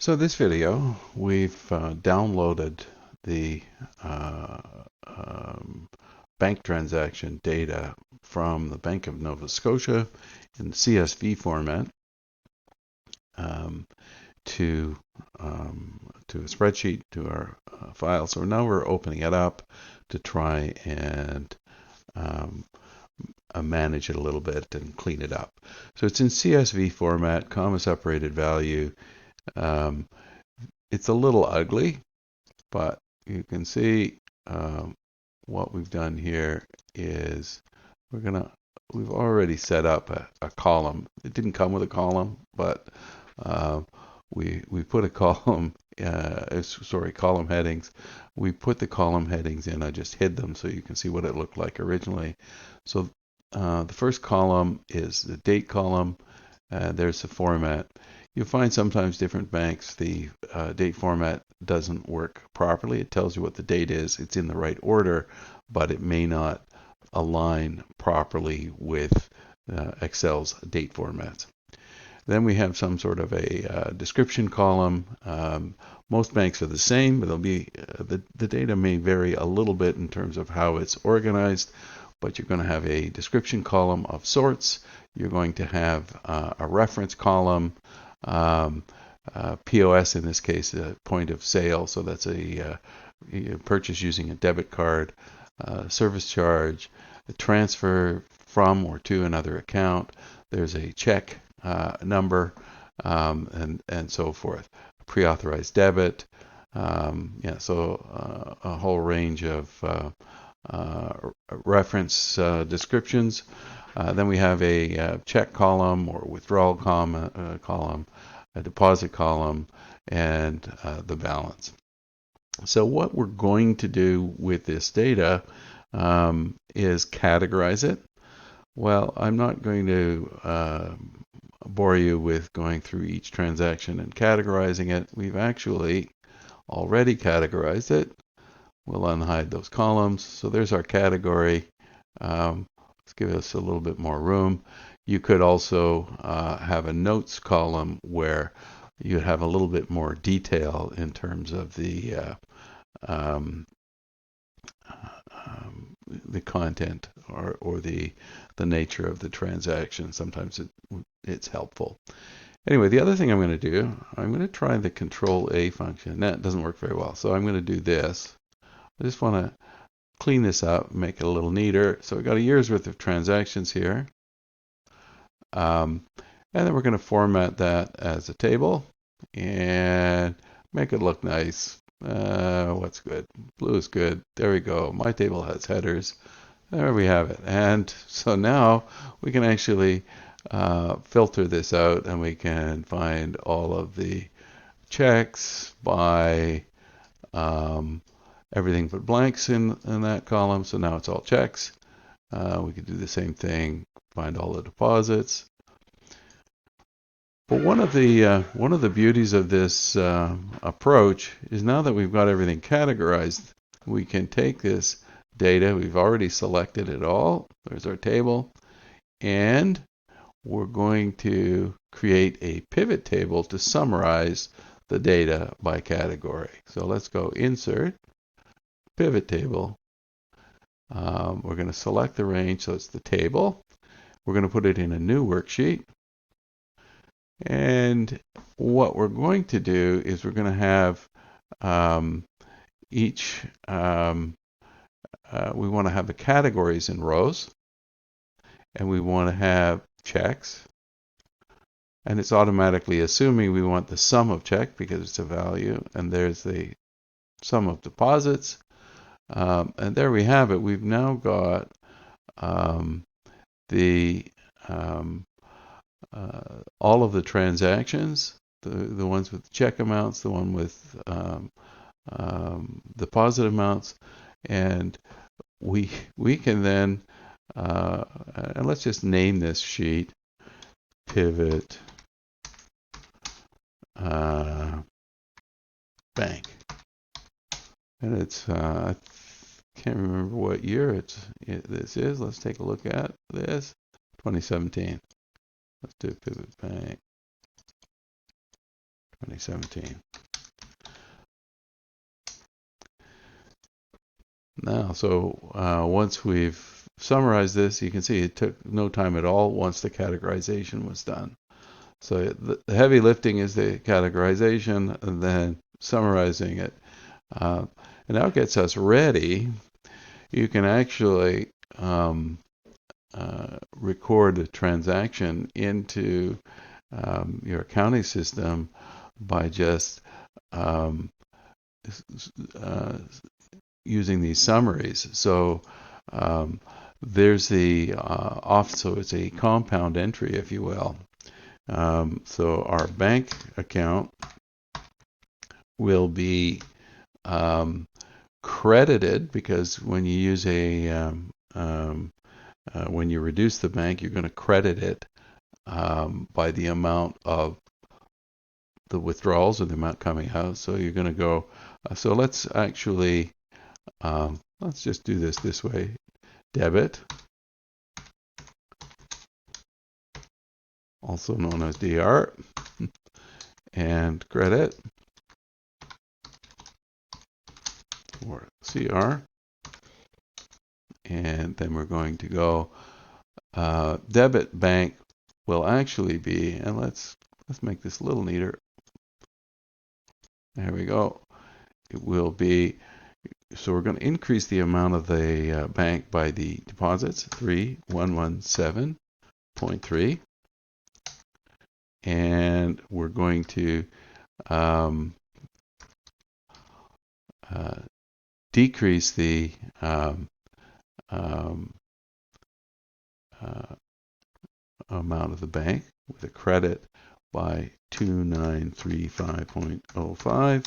So this video, we've downloaded the uh, um, bank transaction data from the Bank of Nova Scotia in CSV format um, to to a spreadsheet, to our file. So now we're opening it up to try and um, manage it a little bit and clean it up. So it's in CSV format, comma separated value. Um, it's a little ugly, but you can see what we've done here is we've already set up a column. It didn't come with a column, but uh, we put a column, column headings. We put the column headings in. I just hid them so you can see what it looked like originally. So the first column is the date column. There's the format. You'll find sometimes different banks, the date format doesn't work properly. It tells you what the date is. It's in the right order, but it may not align properly with Excel's date formats. Then we have some sort of a description column. Most banks are the same, but the data may vary a little bit in terms of how it's organized, but you're going to have a description column of sorts. You're going to have a reference column, POS in this case, a point of sale, so that's a purchase using a debit card, service charge, a transfer from or to another account. There's a check number, and so forth. Pre-authorized debit, so a whole range of reference descriptions. Then we have a check column or withdrawal column, a deposit column, and the balance. So what we're going to do with this data is categorize it. Well, I'm not going to bore you with going through each transaction and categorizing it. We've actually already categorized it. We'll unhide those columns. So there's our category. Let's give us a little bit more room. You could also have a notes column where you have a little bit more detail in terms of um, the content or the nature of the transaction. Sometimes it's helpful. Anyway, the other thing I'm going to do, I'm going to try the Control A function. That doesn't work very well, so I'm going to do this. I just want to clean this up, make it a little neater. So we've got a year's worth of transactions here. And then we're going to format that as a table and make it look nice. What's good? Blue is good. There we go. My table has headers. There we have it. And so now we can actually filter this out and we can find all of the checks by everything but blanks in that column. So now it's all checks. We could do the same thing, find all the deposits. But one of the beauties of this approach is now that we've got everything categorized, we can take this data. We've already selected it all. There's our table. And we're going to create a pivot table to summarize the data by category. So let's go Insert, Pivot Table. We're going to select the range, so it's the table. We're going to put it in a new worksheet. And what we're going to do is we're going to have each, we want to have the categories in rows, and we want to have checks. And it's automatically assuming we want the sum of check because it's a value, and there's the sum of deposits. And there we have it. We've now got the all of the transactions, the ones with check amounts, the one with deposit amounts, and we can then and let's just name this sheet Pivot Bank, and it's I can't remember what year this is. Let's take a look at this. 2017. Let's do Pivot Bank 2017. Now, so once we've summarized this, you can see it took no time at all once the categorization was done. So the heavy lifting is the categorization and then summarizing it. And now it gets us ready. You can actually record a transaction into your accounting system by just using these summaries. So there's the so it's a compound entry, if you will. So our bank account will be credited, because when you use when you reduce the bank, you're going to credit it by the amount of the withdrawals or the amount coming out. So you're going to go, so let's actually, let's just do this way. Debit, also known as DR, and credit, or CR. And then we're going to go, debit bank will actually be, and let's make this a little neater. There we go. It will be, so we're going to increase the amount of the bank by the deposits, 3117.3. And we're going to decrease the amount of the bank with a credit by 2935.05.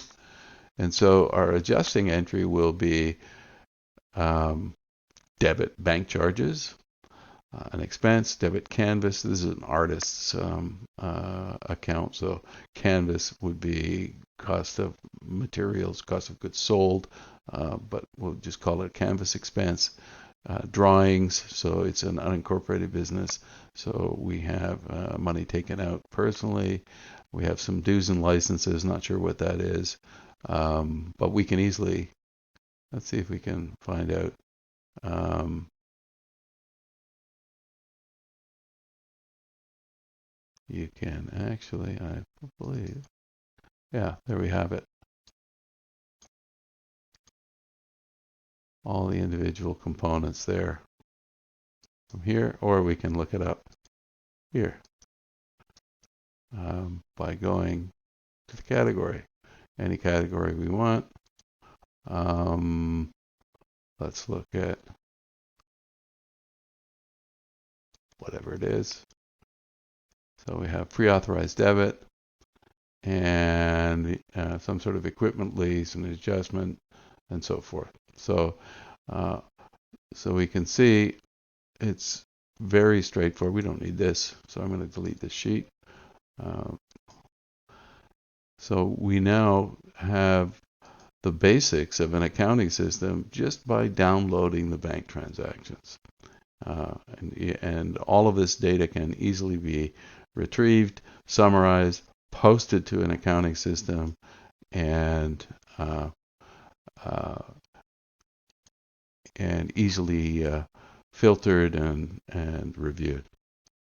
And so our adjusting entry will be debit bank charges, an expense, debit canvas. This is an artist's account, so canvas would be cost of materials, cost of goods sold, but we'll just call it canvas expense. Drawings, so it's an unincorporated business, so we have money taken out personally. We have some dues and licenses, not sure what that is, but we can easily, let's see if we can find out. You can actually, I believe, yeah, there we have it. All the individual components there from here, or we can look it up here by going to the category, any category we want. Let's look at whatever it is. So we have pre-authorized debit and some sort of equipment lease and adjustment and so forth. So so we can see it's very straightforward. We don't need this, so I'm going to delete this sheet. So we now have the basics of an accounting system just by downloading the bank transactions. And all of this data can easily be retrieved, summarized, posted to an accounting system, and easily filtered and reviewed.